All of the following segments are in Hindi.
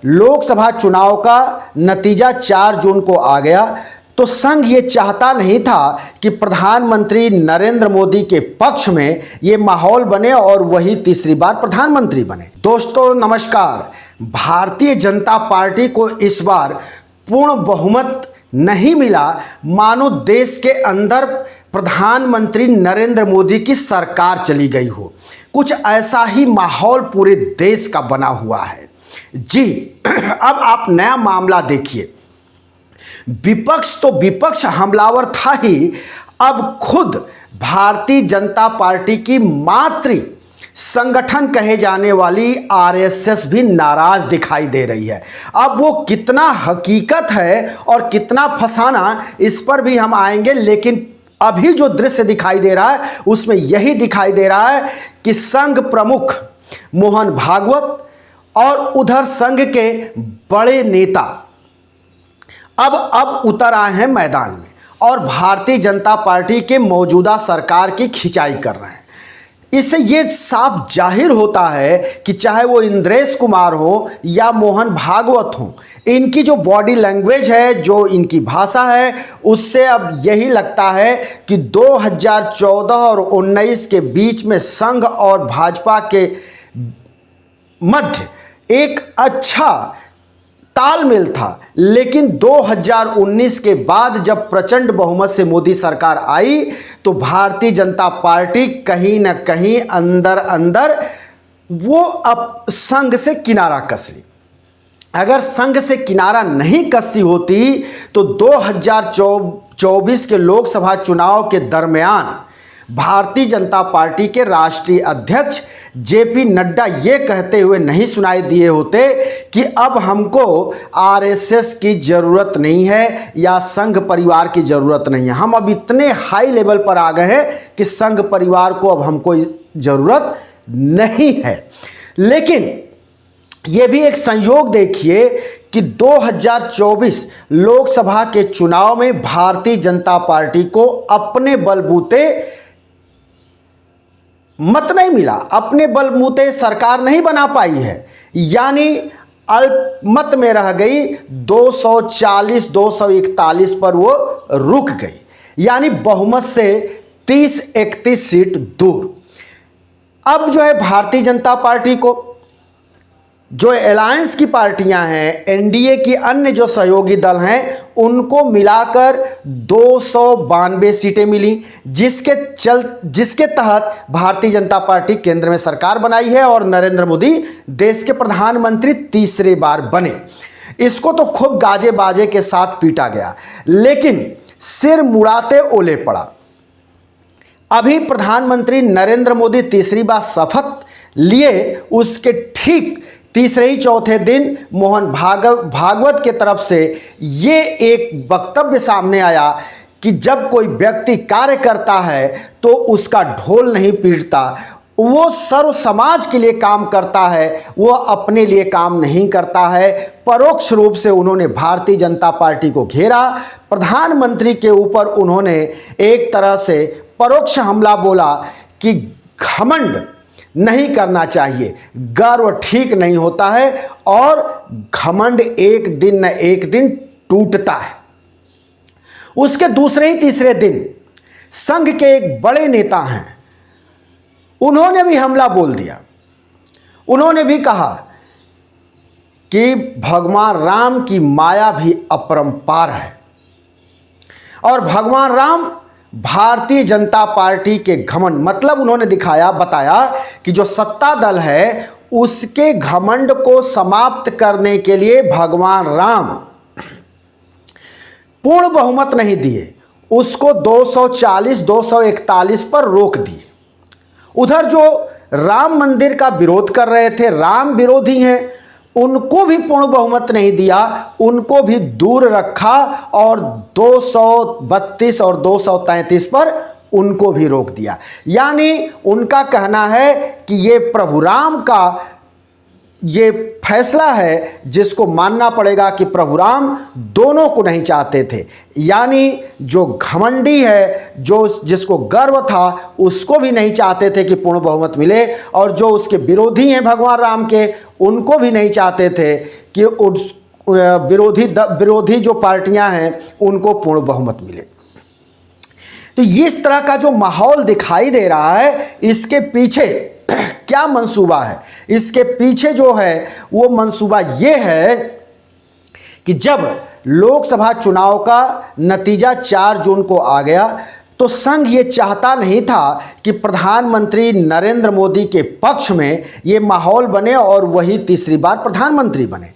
लोकसभा चुनाव का नतीजा 4 जून को आ गया तो संघ ये चाहता नहीं था कि प्रधानमंत्री नरेंद्र मोदी के पक्ष में ये माहौल बने और वही तीसरी बार प्रधानमंत्री बने। दोस्तों नमस्कार। भारतीय जनता पार्टी को इस बार पूर्ण बहुमत नहीं मिला, मानो देश के अंदर प्रधानमंत्री नरेंद्र मोदी की सरकार चली गई हो। कुछ ऐसा ही माहौल पूरे देश का बना हुआ है। जी अब आप नया मामला देखिए। विपक्ष तो विपक्ष हमलावर था ही, अब खुद भारतीय जनता पार्टी की मातृ संगठन कहे जाने वाली आरएसएस भी नाराज दिखाई दे रही है। अब वो कितना हकीकत है और कितना फसाना, इस पर भी हम आएंगे, लेकिन अभी जो दृश्य दिखाई दे रहा है उसमें यही दिखाई दे रहा है कि संघ प्रमुख मोहन भागवत और उधर संघ के बड़े नेता अब उतर आए हैं मैदान में और भारतीय जनता पार्टी के मौजूदा सरकार की खिंचाई कर रहे हैं। इससे ये साफ जाहिर होता है कि चाहे वो इंद्रेश कुमार हो या मोहन भागवत हो, इनकी जो बॉडी लैंग्वेज है, जो इनकी भाषा है, उससे अब यही लगता है कि 2014 और 19 के बीच में संघ और भाजपा के मध्य एक अच्छा तालमेल था, लेकिन 2019 के बाद जब प्रचंड बहुमत से मोदी सरकार आई तो भारतीय जनता पार्टी कहीं ना कहीं अंदर अंदर वो अब संघ से किनारा कस ली। अगर संघ से किनारा नहीं कसी होती तो 2024 के लोकसभा चुनाव के दरमियान भारतीय जनता पार्टी के राष्ट्रीय अध्यक्ष जेपी नड्डा ये कहते हुए नहीं सुनाई दिए होते कि अब हमको आरएसएस की ज़रूरत नहीं है या संघ परिवार की ज़रूरत नहीं है। हम अब इतने हाई लेवल पर आ गए हैं कि संघ परिवार को अब हमको ज़रूरत नहीं है। लेकिन ये भी एक संयोग देखिए कि 2024 लोकसभा के चुनाव में भारतीय जनता पार्टी को अपने बलबूते मत नहीं मिला, अपने बलबूते सरकार नहीं बना पाई है, यानी अल्पमत में रह गई। 240 241 पर वो रुक गई, यानी बहुमत से 30-31 सीट दूर। अब जो है भारतीय जनता पार्टी को जो अलायंस की पार्टियां हैं, एनडीए की अन्य जो सहयोगी दल हैं, उनको मिलाकर 292 सीटें मिली, जिसके तहत भारतीय जनता पार्टी केंद्र में सरकार बनाई है और नरेंद्र मोदी देश के प्रधानमंत्री तीसरी बार बने। इसको तो खूब गाजे बाजे के साथ पीटा गया, लेकिन सिर मुड़ाते ओले पड़ा। अभी प्रधानमंत्री नरेंद्र मोदी तीसरी बार शपथ लिए, उसके ठीक तीसरे ही चौथे दिन मोहन भागवत के तरफ से ये एक वक्तव्य सामने आया कि जब कोई व्यक्ति कार्य करता है तो उसका ढोल नहीं पीटता, वो सर्व समाज के लिए काम करता है, वो अपने लिए काम नहीं करता है। परोक्ष रूप से उन्होंने भारतीय जनता पार्टी को घेरा। प्रधानमंत्री के ऊपर उन्होंने एक तरह से परोक्ष हमला बोला कि घमंड नहीं करना चाहिए, गर्व ठीक नहीं होता है और घमंड एक दिन न एक दिन टूटता है। उसके दूसरे ही तीसरे दिन संघ के एक बड़े नेता हैं, उन्होंने भी हमला बोल दिया। उन्होंने भी कहा कि भगवान राम की माया भी अपरंपार है और भगवान राम भारतीय जनता पार्टी के घमंड, मतलब उन्होंने बताया कि जो सत्ता दल है उसके घमंड को समाप्त करने के लिए भगवान राम पूर्ण बहुमत नहीं दिए, उसको 240 241 पर रोक दिए। उधर जो राम मंदिर का विरोध कर रहे थे, राम विरोधी हैं, उनको भी पूर्ण बहुमत नहीं दिया, उनको भी दूर रखा और 232 और 233 पर उनको भी रोक दिया। यानी उनका कहना है कि ये प्रभु राम का ये फैसला है जिसको मानना पड़ेगा कि प्रभु राम दोनों को नहीं चाहते थे। यानी जो घमंडी है, जो जिसको गर्व था, उसको भी नहीं चाहते थे कि पूर्ण बहुमत मिले, और जो उसके विरोधी हैं भगवान राम के, उनको भी नहीं चाहते थे कि विरोधी जो पार्टियां हैं उनको पूर्ण बहुमत मिले। तो इस तरह का जो माहौल दिखाई दे रहा है, इसके पीछे क्या मंसूबा है? इसके पीछे जो है वो मंसूबा ये है कि जब लोकसभा चुनाव का नतीजा 4 जून को आ गया तो संघ ये चाहता नहीं था कि प्रधानमंत्री नरेंद्र मोदी के पक्ष में ये माहौल बने और वही तीसरी बार प्रधानमंत्री बने।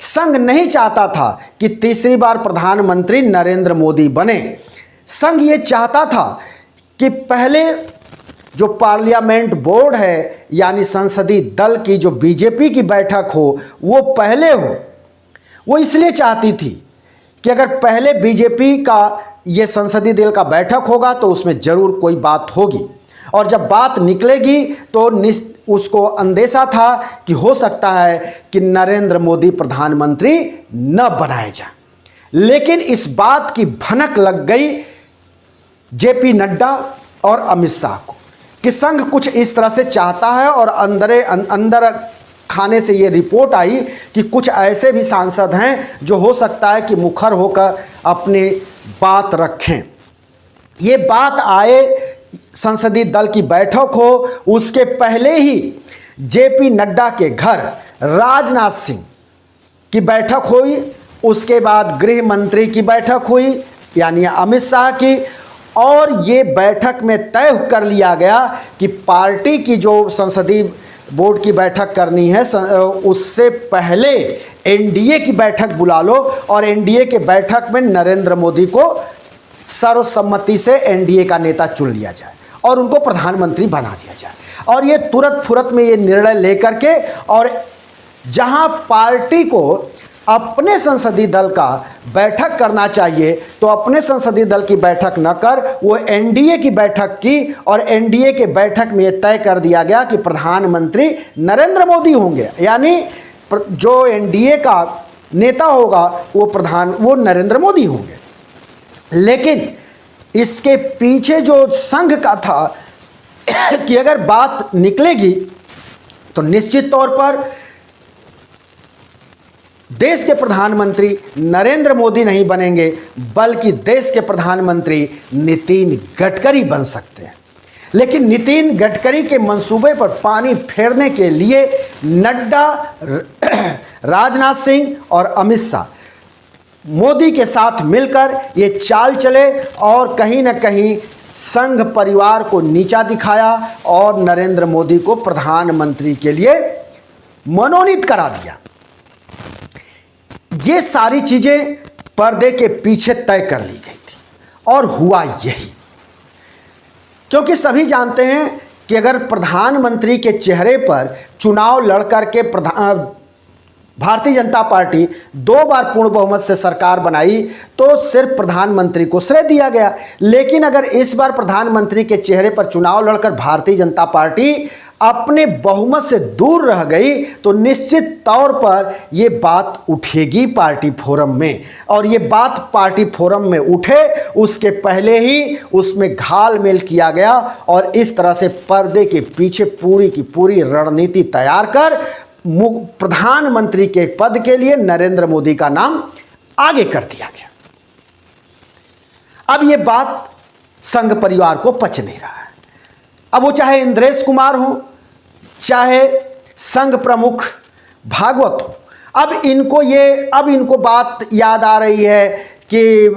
संघ नहीं चाहता था कि तीसरी बार प्रधानमंत्री नरेंद्र मोदी बने। संघ ये चाहता था कि पहले जो पार्लियामेंट बोर्ड है यानी संसदीय दल की जो बीजेपी की बैठक हो वो पहले हो। वो इसलिए चाहती थी कि अगर पहले बीजेपी का ये संसदीय दल का बैठक होगा तो उसमें जरूर कोई बात होगी, और जब बात निकलेगी तो उसको अंदेशा था कि हो सकता है कि नरेंद्र मोदी प्रधानमंत्री न बनाए जाए। लेकिन इस बात की भनक लग गई जेपी नड्डा और अमित शाह को कि संघ कुछ इस तरह से चाहता है, और अंदर खाने से ये रिपोर्ट आई कि कुछ ऐसे भी सांसद हैं जो हो सकता है कि मुखर होकर अपनी बात रखें। ये बात आए संसदीय दल की बैठक हो, उसके पहले ही जेपी नड्डा के घर राजनाथ सिंह की बैठक हुई, उसके बाद गृह मंत्री की बैठक हुई यानी अमित शाह की, और ये बैठक में तय कर लिया गया कि पार्टी की जो संसदीय बोर्ड की बैठक करनी है उससे पहले एनडीए की बैठक बुला लो और एनडीए के बैठक में नरेंद्र मोदी को सर्वसम्मति से एनडीए का नेता चुन लिया जाए और उनको प्रधानमंत्री बना दिया जाए। और ये तुरंत फुरत में ये निर्णय लेकर के, और जहां पार्टी को अपने संसदीय दल का बैठक करना चाहिए तो अपने संसदीय दल की बैठक न कर वो एनडीए की बैठक की, और एनडीए के बैठक में यह तय कर दिया गया कि प्रधानमंत्री नरेंद्र मोदी होंगे, यानी जो एनडीए का नेता होगा वो नरेंद्र मोदी होंगे। लेकिन इसके पीछे जो संघ का था कि अगर बात निकलेगी तो निश्चित तौर पर देश के प्रधानमंत्री नरेंद्र मोदी नहीं बनेंगे बल्कि देश के प्रधानमंत्री नितिन गडकरी बन सकते हैं। लेकिन नितिन गडकरी के मंसूबे पर पानी फेरने के लिए नड्डा, राजनाथ सिंह और अमित शाह मोदी के साथ मिलकर ये चाल चले और कहीं न कहीं संघ परिवार को नीचा दिखाया और नरेंद्र मोदी को प्रधानमंत्री के लिए मनोनीत करा दिया। ये सारी चीजें पर्दे के पीछे तय कर ली गई थी और हुआ यही, क्योंकि सभी जानते हैं कि अगर प्रधानमंत्री के चेहरे पर चुनाव लड़कर के भारतीय जनता पार्टी 2 बार पूर्ण बहुमत से सरकार बनाई तो सिर्फ प्रधानमंत्री को श्रेय दिया गया। लेकिन अगर इस बार प्रधानमंत्री के चेहरे पर चुनाव लड़कर भारतीय जनता पार्टी अपने बहुमत से दूर रह गई तो निश्चित तौर पर ये बात उठेगी पार्टी फोरम में, और ये बात पार्टी फोरम में उठे उसके पहले ही उसमें घालमेल किया गया और इस तरह से पर्दे के पीछे पूरी की पूरी रणनीति तैयार कर प्रधानमंत्री के पद के लिए नरेंद्र मोदी का नाम आगे कर दिया गया। अब यह बात संघ परिवार को पच नहीं रहा है। अब वो चाहे इंद्रेश कुमार हो, चाहे संघ प्रमुख भागवत हो, अब इनको बात याद आ रही है कि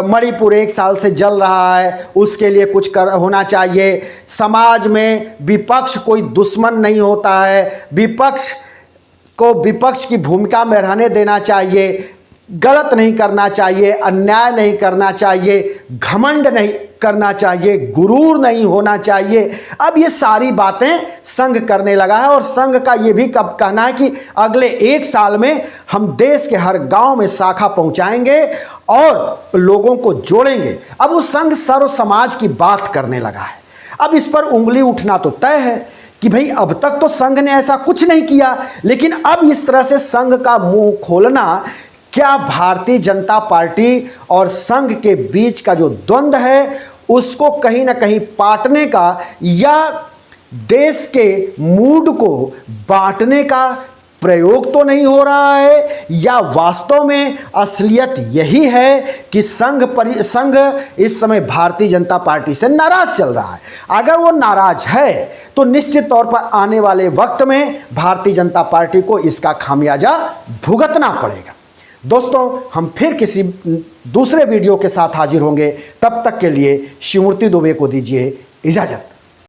मणिपुर 1 साल से जल रहा है, उसके लिए कुछ होना चाहिए। समाज में विपक्ष कोई दुश्मन नहीं होता है, विपक्ष को विपक्ष की भूमिका में रहने देना चाहिए, गलत नहीं करना चाहिए, अन्याय नहीं करना चाहिए, घमंड नहीं करना चाहिए, गुरूर नहीं होना चाहिए। अब ये सारी बातें संघ करने लगा है और संघ का ये भी कब कहना है कि अगले 1 साल में हम देश के हर गांव में शाखा पहुंचाएंगे और लोगों को जोड़ेंगे। अब वो संघ सर्व समाज की बात करने लगा है। अब इस पर उंगली उठना तो तय है कि भाई अब तक तो संघ ने ऐसा कुछ नहीं किया, लेकिन अब इस तरह से संघ का मुंह खोलना क्या भारतीय जनता पार्टी और संघ के बीच का जो द्वंद्व है उसको कहीं ना कहीं पाटने का या देश के मूड को बांटने का प्रयोग तो नहीं हो रहा है, या वास्तव में असलियत यही है कि संघ इस समय भारतीय जनता पार्टी से नाराज चल रहा है। अगर वो नाराज है तो निश्चित तौर पर आने वाले वक्त में भारतीय जनता पार्टी को इसका खामियाजा भुगतना पड़ेगा। दोस्तों, हम फिर किसी दूसरे वीडियो के साथ हाजिर होंगे। तब तक के लिए शिवमूर्ति दुबे को दीजिए इजाजत।